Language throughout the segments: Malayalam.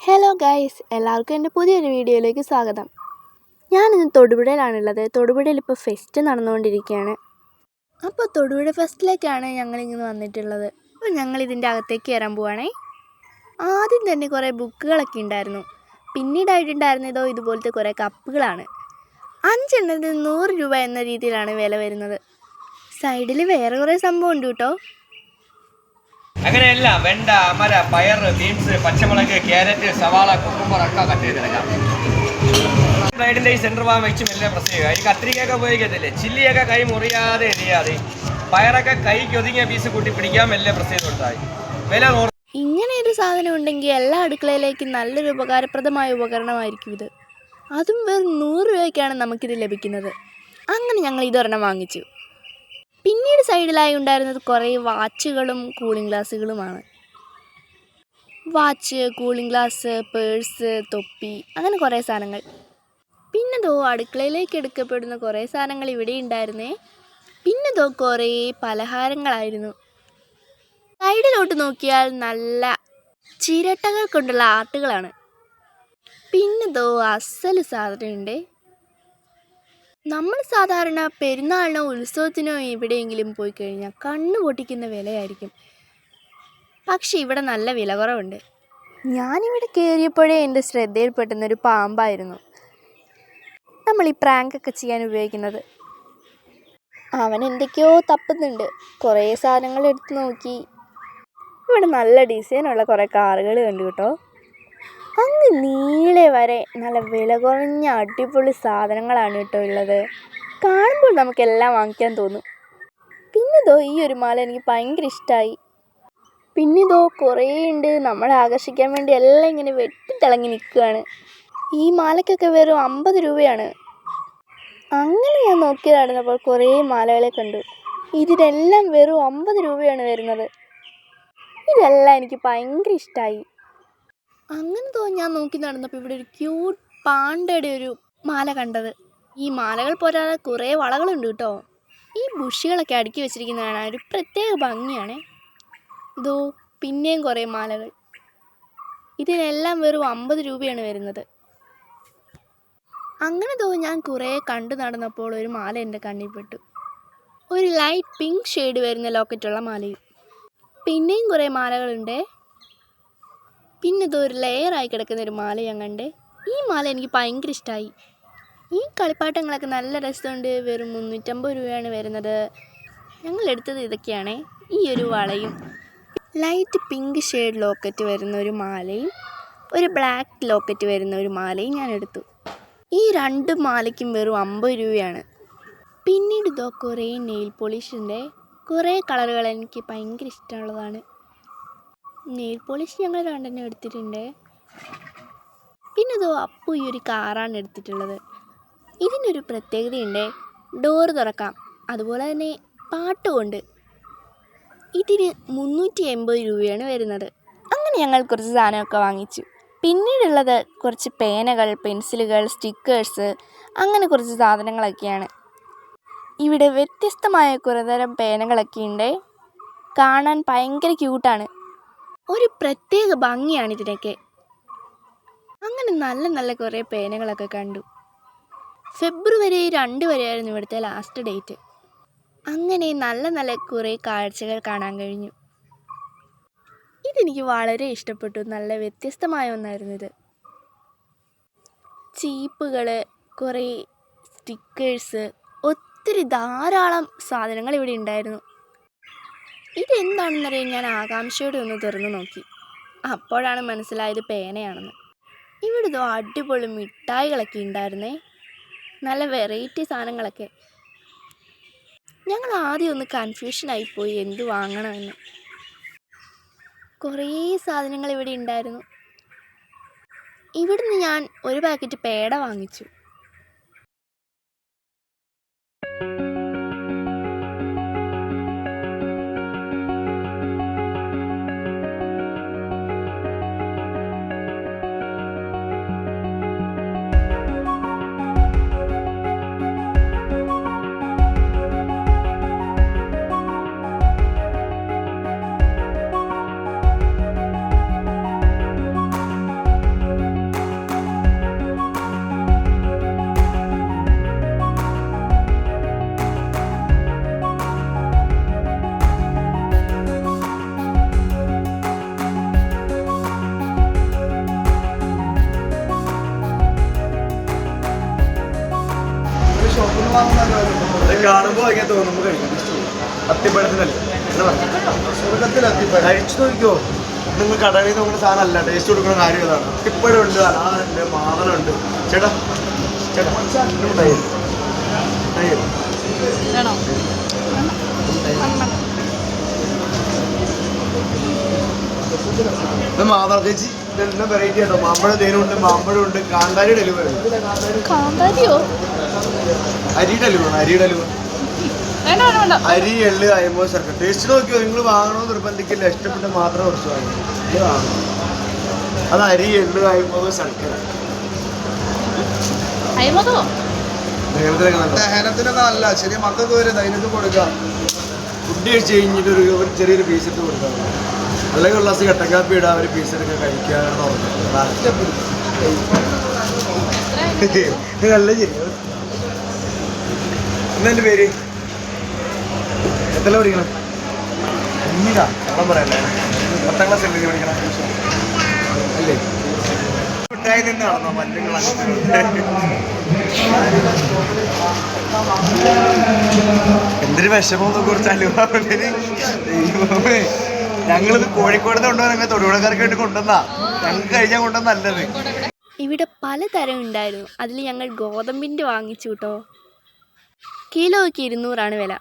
ഹലോ ഗൈസ്, എല്ലാവർക്കും എൻ്റെ പുതിയൊരു വീഡിയോയിലേക്ക് സ്വാഗതം. ഞാനിന്ന് തൊടുപുഴയിലാണുള്ളത്. തൊടുപുഴയിൽ ഇപ്പോൾ ഫെസ്റ്റ് നടന്നുകൊണ്ടിരിക്കുകയാണ്. അപ്പോൾ തൊടുപുഴ ഫെസ്റ്റിലേക്കാണ് ഞങ്ങളിങ്ങനെ വന്നിട്ടുള്ളത്. അപ്പോൾ ഞങ്ങളിതിൻ്റെ അകത്തേക്ക് കയറാൻ പോവുകയാണേ. ആദ്യം തന്നെ കുറേ ബുക്കുകളൊക്കെ ഉണ്ടായിരുന്നു. പിന്നീടായിട്ടുണ്ടായിരുന്നതോ ഇതുപോലത്തെ കുറേ കപ്പുകളാണ്. 5 എണ്ണത്തിന് 100 രൂപ എന്ന രീതിയിലാണ് വില വരുന്നത്. സൈഡിൽ വേറെ കുറേ സംഭവം ഉണ്ട് കേട്ടോ. അങ്ങനെയല്ല, വെണ്ട, അമര, പയർ, ബീൻസ്, പച്ചമുളക്, ക്യാരറ്റ്, സവാള, കുക്കുമ്പർ ഒക്കെ കട്ട് ചെയ്തെടുക്കാം. ബ്ലൈഡിൻ്റെ ഈ സെൻറ്റർ ഭാഗം വെച്ച് മെല്ലെ പ്രസ് ചെയ്യുക. ഈ കത്രികയൊക്കെ ഉപയോഗിക്കത്തില്ലേ, ചില്ലിയൊക്കെ കൈ മുറിയാതെ എരിയാതെ, പയറൊക്കെ കൈക്ക് ഒതുങ്ങിയ പീസ് കൂട്ടി പിടിക്കാൻ മെല്ലെ പ്രസ് ചെയ്ത് കൊടുത്താൽ വില. ഇങ്ങനെയൊരു സാധനം ഉണ്ടെങ്കിൽ എല്ലാ അടുക്കളയിലേക്കും നല്ലൊരു ഉപകാരപ്രദമായ ഉപകരണമായിരിക്കും ഇത്. അതും വെറും 100 രൂപയ്ക്കാണ് നമുക്കിത് ലഭിക്കുന്നത്. അങ്ങനെ ഞങ്ങൾ ഇതൊരെണ്ണം വാങ്ങിച്ചു. പിന്നീട് സൈഡിലായി ഉണ്ടായിരുന്നത് കുറേ വാച്ചുകളും കൂളിംഗ് ഗ്ലാസ്സുകളുമാണ്. വാച്ച്, കൂളിംഗ് ഗ്ലാസ്, പേഴ്സ്, തൊപ്പി, അങ്ങനെ കുറേ സാധനങ്ങൾ. പിന്നെതോ അടുക്കളയിലേക്ക് എടുക്കപ്പെടുന്ന കുറേ സാധനങ്ങൾ ഇവിടെ ഉണ്ടായിരുന്നേ. പിന്നെതോ കുറേ പലഹാരങ്ങളായിരുന്നു. സൈഡിലോട്ട് നോക്കിയാൽ നല്ല ചിരട്ടകൾ കൊണ്ടുള്ള ആർട്ടുകളാണ്. പിന്നെതോ അസല് സാധനമുണ്ട്. നമ്മൾ സാധാരണ പെരുന്നാളിനോ ഉത്സവത്തിനോ എവിടെയെങ്കിലും പോയി കഴിഞ്ഞാൽ കണ്ണു പൊട്ടിക്കുന്ന വിലയായിരിക്കും. പക്ഷെ ഇവിടെ നല്ല വില കുറവുണ്ട്. ഞാനിവിടെ കയറിയപ്പോഴേ എൻ്റെ ശ്രദ്ധയിൽപ്പെട്ടുന്നൊരു പാമ്പായിരുന്നു. നമ്മൾ ഈ പ്രാങ്കൊക്കെ ചെയ്യാൻ ഉപയോഗിക്കുന്നത്. അവൻ എന്തൊക്കെയോ തപ്പുന്നുണ്ട്. കുറേ സാധനങ്ങൾ എടുത്ത് നോക്കി. ഇവിടെ നല്ല ഡിസൈനുള്ള കുറേ കാറുകൾ കണ്ടു കേട്ടോ. അങ്ങ് നീളെ വരെ നല്ല വില കുറഞ്ഞ അടിപൊളി സാധനങ്ങളാണ് കേട്ടോ ഉള്ളത്. കാണുമ്പോൾ നമുക്കെല്ലാം വാങ്ങിക്കാൻ തോന്നും. പിന്നെതോ ഈ ഒരു മാല എനിക്ക് ഭയങ്കര ഇഷ്ടമായി. പിന്നെതോ കുറേ ഉണ്ട്. നമ്മളെ ആകർഷിക്കാൻ വേണ്ടി എല്ലാം ഇങ്ങനെ വെട്ടിത്തിളങ്ങി നിൽക്കുകയാണ്. ഈ മാലയ്ക്കൊക്കെ വെറും 50 രൂപയാണ്. അങ്ങനെ ഞാൻ നോക്കി നടന്നപ്പോൾ കുറേ മാലകളെ കണ്ടു. ഇതിനെല്ലാം വെറും 50 രൂപയാണ് വരുന്നത്. ഇതെല്ലാം എനിക്ക് ഭയങ്കര ഇഷ്ടമായി. അങ്ങനെ ഞാൻ നോക്കി നടന്നപ്പോൾ ഇവിടെ ഒരു ക്യൂട്ട് പാണ്ടയുടെ ഒരു മാല കണ്ടത്. ഈ മാലകൾ പോരാതെ കുറേ വളകളുണ്ട് കേട്ടോ. ഈ ബുഷികളൊക്കെ അടുക്കി വെച്ചിരിക്കുന്നതാണ് ഒരു പ്രത്യേക ഭംഗിയാണ്. ഇതോ പിന്നെയും കുറേ മാലകൾ. ഇതിനെല്ലാം വെറും 50 രൂപയാണ് വരുന്നത്. അങ്ങനെ ഞാൻ കുറേ കണ്ടു നടന്നപ്പോൾ ഒരു മാല എൻ്റെ കണ്ണിൽ പെട്ടു. ഒരു ലൈറ്റ് പിങ്ക് ഷെയ്ഡ് വരുന്ന ലോക്കറ്റുള്ള മാലയും. പിന്നെയും കുറേ മാലകളുണ്ട്. പിന്നെ ഒരു ലെയറായി കിടക്കുന്ന ഒരു മാല ഞാൻ കണ്ടേ. ഈ മാല എനിക്ക് ഭയങ്കര ഇഷ്ടമായി. ഈ കളിപ്പാട്ടങ്ങളൊക്കെ നല്ല രസമുണ്ട്. വെറും 350 രൂപയാണ് വരുന്നത്. ഞങ്ങൾ എടുത്തത് ഇതൊക്കെയാണേ. ഈ ഒരു വളയും ലൈറ്റ് പിങ്ക് ഷെയ്ഡ് ലോക്കറ്റ് വരുന്ന ഒരു മാലയും ഒരു ബ്ലാക്ക് ലോക്കറ്റ് വരുന്ന ഒരു മാലയും ഞാൻ എടുത്തു. ഈ 2 മാലയ്ക്കും വെറും 50 രൂപയാണ്. പിന്നീട് കുറേ നെയിൽ പോളിഷിൻ്റെ കുറേ കളറുകൾ എനിക്ക് ഭയങ്കര ഇഷ്ടമുള്ളതാണ്. നെയിൽ പോളിഷ് ഞങ്ങൾ 2 എടുത്തിട്ടുണ്ട്. പിന്നെ അപ്പു ഈ ഒരു കാറാണ് എടുത്തിട്ടുള്ളത്. ഇതിനൊരു പ്രത്യേകതയുണ്ട്. ഡോറ് തുറക്കാം, അതുപോലെ തന്നെ പാട്ടുമുണ്ട്. ഇതിന് 380 രൂപയാണ് വരുന്നത്. അങ്ങനെ ഞങ്ങൾ കുറച്ച് സാധനമൊക്കെ വാങ്ങിച്ചു. പിന്നീടുള്ളത് കുറച്ച് പേനകൾ, പെൻസിലുകൾ, സ്റ്റിക്കേഴ്സ്, അങ്ങനെ കുറച്ച് സാധനങ്ങളൊക്കെയാണ്. ഇവിടെ വ്യത്യസ്തമായ കുറേ തരം പേനകളൊക്കെ ഉണ്ട്. കാണാൻ ഭയങ്കര ക്യൂട്ടാണ്. ഒരു പ്രത്യേക ഭംഗിയാണ് ഇതിനൊക്കെ. അങ്ങനെ നല്ല നല്ല കുറേ പേനകളൊക്കെ കണ്ടു. ഫെബ്രുവരി 2 വരെയായിരുന്നു ഇവിടുത്തെ ലാസ്റ്റ് ഡേറ്റ്. അങ്ങനെ നല്ല നല്ല കുറേ കാഴ്ചകൾ കാണാൻ കഴിഞ്ഞു. ഇതെനിക്ക് വളരെ ഇഷ്ടപ്പെട്ടു. നല്ല വ്യത്യസ്തമായ ഒന്നായിരുന്നു ഇത്. ചീപ്പുകൾ, കുറേ സ്റ്റിക്കേഴ്സ്, ഒത്തിരി ധാരാളം സാധനങ്ങൾ ഇവിടെ ഉണ്ടായിരുന്നു. ഇതെന്താണെന്നറിയാൻ ഞാൻ ആകാംക്ഷയോടെ ഒന്ന് തുറന്നു നോക്കി. അപ്പോഴാണ് മനസ്സിലായത് പേനയാണെന്ന്. ഇവിടെ അടിപൊളി മിഠായികളൊക്കെ ഉണ്ടായിരുന്നേ. നല്ല വെറൈറ്റി സാധനങ്ങളൊക്കെ. ഞങ്ങൾ ആദ്യം ഒന്ന് കൺഫ്യൂഷനായിപ്പോയി എന്ത് വാങ്ങണമെന്ന്. കുറേ സാധനങ്ങൾ ഇവിടെ ഉണ്ടായിരുന്നു. ഇവിടുന്ന് ഞാൻ ഒരു പാക്കറ്റ് പേട വാങ്ങിച്ചു. കാണുമ്പോൾ അങ്ങനെ തോന്നുമ്പോൾ കഴിക്കും. അത്തിപ്പഴത്തിനല്ലേ കഴിച്ചു നോക്കിയോ. നിങ്ങൾ കടയിൽ നിന്ന് നോക്കുന്ന സാധനമല്ല, ടേസ്റ്റ് കൊടുക്കുന്ന കാര്യം ഇതാണ്. അത്തിപ്പഴം ഉണ്ട്, അനാറുണ്ട്, മാതളുണ്ട്. ചേട്ടാ ചേട്ടാ ഇത് മാതള ചേച്ചി, ഇതെല്ലാം വെറൈറ്റി ആട്ടോ. മാമ്പഴം തേനുണ്ട്, മാമ്പഴം ഉണ്ട്, കാന്താരി ഡെലിവറി ഉണ്ട്. അരി ഡെലിവറി, അരി എള്ള് അയമ്പോ ശർക്കര. ടേസ്റ്റ് നോക്കിയോ. നിങ്ങൾ വാങ്ങണമെന്ന് നിർബന്ധിക്കില്ല, ഇഷ്ടപ്പെട്ട് മാത്രം കുറച്ച് വാങ്ങും. ഇത് വാങ്ങണം. അത് അരി എള്ള് അയമ്പോ ശർക്കര. ദഹനത്തിനൊക്കെ നല്ല ശരി. മക്കൾക്ക് ഒരു ധൈര്യത്തിൽ കൊടുക്കാം. ഫുഡ് കഴിച്ച് കഴിഞ്ഞിട്ട് ഒരു ചെറിയൊരു പീസ് ഇട്ട് കൊടുക്കാം. അല്ലെങ്കിൽ ഒരു ഗ്ലാസ് കട്ടക്കാപ്പി ഇടാൻ ഒരു പീസ് എടുക്കാൻ കഴിക്കാനാണ് നല്ല ശരി. എന്താ എൻ്റെ പേര്? എത്ര പഠിക്കണം? കുഞ്ഞിതാ കള്ളം പറയല്ലേ. 10ാം ക്ലാസ് അല്ലേ പഠിക്കണം അല്ലേ? മിഠായി നിന്ന് നടന്നോ മഞ്ഞങ്ങൾ? എന്തൊരു വിഷമമൊന്നും കുറിച്ചാലും ഞങ്ങളിത് കോഴിക്കോട് കൊണ്ടുപോകാൻ ഞങ്ങൾ തൊടുപുഴക്കാർക്ക് വേണ്ടി കൊണ്ടുവന്നാ. ഞങ്ങൾക്ക് കഴിഞ്ഞാൽ കൊണ്ടുവന്നല്ലത്. ഇവിടെ പലതരം ഉണ്ടായിരുന്നു. അതിൽ ഞങ്ങൾ ഗോതമ്പിൻ്റെ വാങ്ങിച്ചു കേട്ടോ. കിലോയ്ക്ക് 200 വില.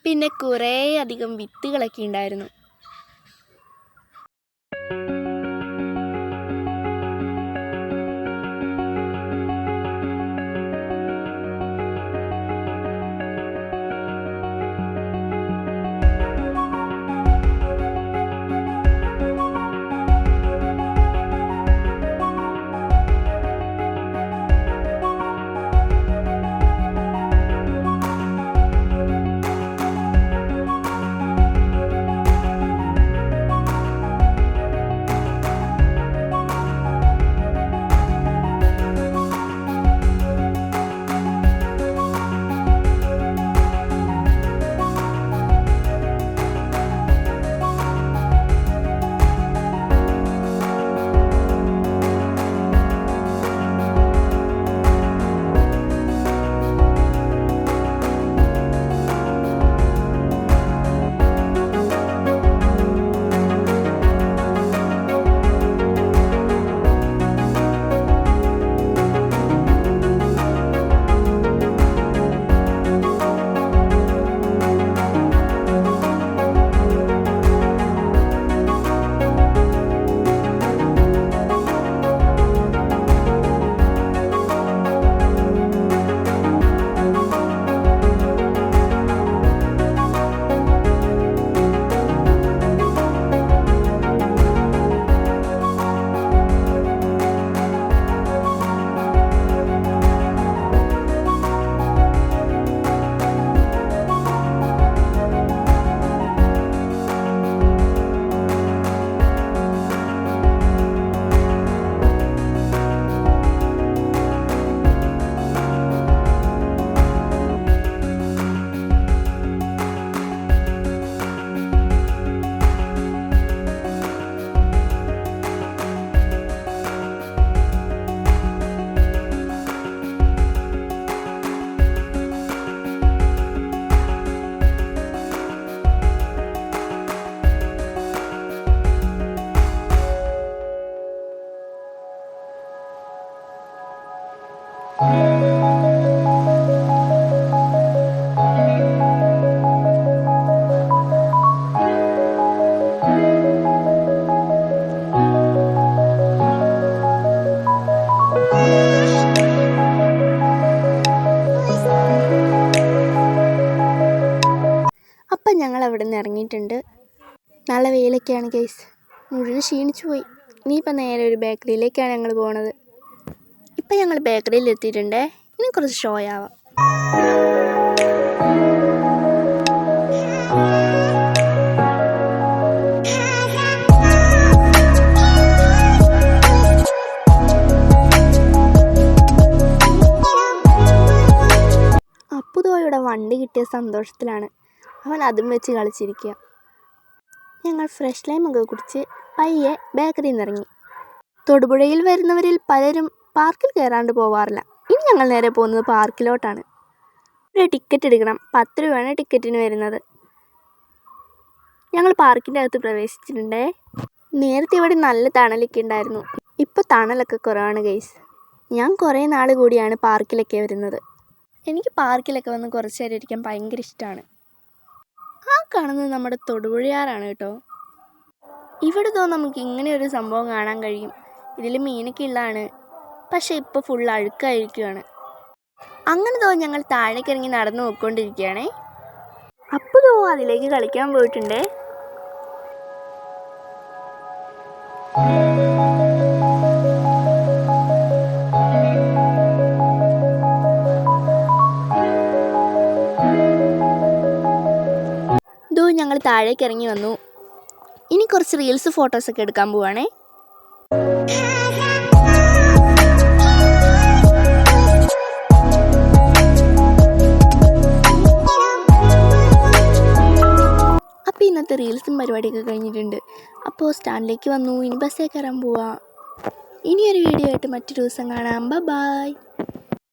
പിന്നെ കുറേ അധികം വിത്തുകളൊക്കെ ഉണ്ടായിരുന്നു. ഞങ്ങൾ അവിടെ നിന്ന് ഇറങ്ങിയിട്ടുണ്ട്. നല്ല വെയിലൊക്കെയാണ് ഗൈസ്. മുഴുവൻ ക്ഷീണിച്ചു പോയി. ഇനിയിപ്പോൾ നേരെ ഒരു ബേക്കറിയിലേക്കാണ് ഞങ്ങൾ പോണത്. ഇപ്പം ഞങ്ങൾ ബേക്കറിയിൽ എത്തിയിട്ടുണ്ട്. ഇനി കുറച്ച് ഷോ ആവാം. അപ്പുതോയുടെ വണ്ടി കിട്ടിയ സന്തോഷത്തിലാണ്. അവൻ അതും വെച്ച് കളിച്ചിരിക്കുക. ഞങ്ങൾ ഫ്രഷ് ലൈമൊക്കെ കുടിച്ച് പയ്യെ ബേക്കറിയിൽ നിന്ന് ഇറങ്ങി. തൊടുപുഴയിൽ വരുന്നവരിൽ പലരും പാർക്കിൽ കയറാണ്ട് പോവാറില്ല. ഇനി ഞങ്ങൾ നേരെ പോകുന്നത് പാർക്കിലോട്ടാണ്. ഒരു ടിക്കറ്റ് എടുക്കണം. 10 രൂപയാണ് ടിക്കറ്റിന് വരുന്നത്. ഞങ്ങൾ പാർക്കിൻ്റെ അകത്ത് പ്രവേശിച്ചിട്ടുണ്ടേ. നേരത്തെ ഇവിടെ നല്ല തണലൊക്കെ ഉണ്ടായിരുന്നു. ഇപ്പോൾ തണലൊക്കെ കുറവാണ് ഗൈസ്. ഞാൻ കുറേ നാൾ കൂടിയാണ് പാർക്കിലൊക്കെ വരുന്നത്. എനിക്ക് പാർക്കിലൊക്കെ വന്ന് കുറച്ച് നേരം ഇരിക്കാൻ ഭയങ്കര ഇഷ്ടമാണ്. ആ കാണുന്നത് നമ്മുടെ തൊടുപുഴയാറാണ് കേട്ടോ. ഇവിടെ നമുക്ക് ഇങ്ങനെ ഒരു സംഭവം കാണാൻ കഴിയും. ഇതിൽ മീനൊക്കെ ഉള്ളതാണ്, പക്ഷേ ഇപ്പോൾ ഫുൾ അഴുക്കായിരിക്കുകയാണ്. അങ്ങനെ ഞങ്ങൾ താഴേക്ക് ഇറങ്ങി നടന്നു പോയിക്കൊണ്ടിരിക്കുകയാണേ. അപ്പോൾ അതിലേക്ക് കളിക്കാൻ പോയിട്ടുണ്ടേ. ഞങ്ങൾ താഴേക്ക് ഇറങ്ങി വന്നു. ഇനി കുറച്ച് റീൽസ് ഫോട്ടോസൊക്കെ എടുക്കാൻ പോവാണേ. അപ്പോൾ ഇന്നത്തെ റീൽസും പരിപാടിയൊക്കെ കഴിഞ്ഞിട്ടുണ്ട്. അപ്പോൾ സ്റ്റാൻഡിലേക്ക് വന്നു. ഇനി ബസ്സേ കയറാൻ പോവാം. ഇനിയൊരു വീഡിയോ ആയിട്ട് മറ്റൊരു ദിവസം കാണാം. ബൈ.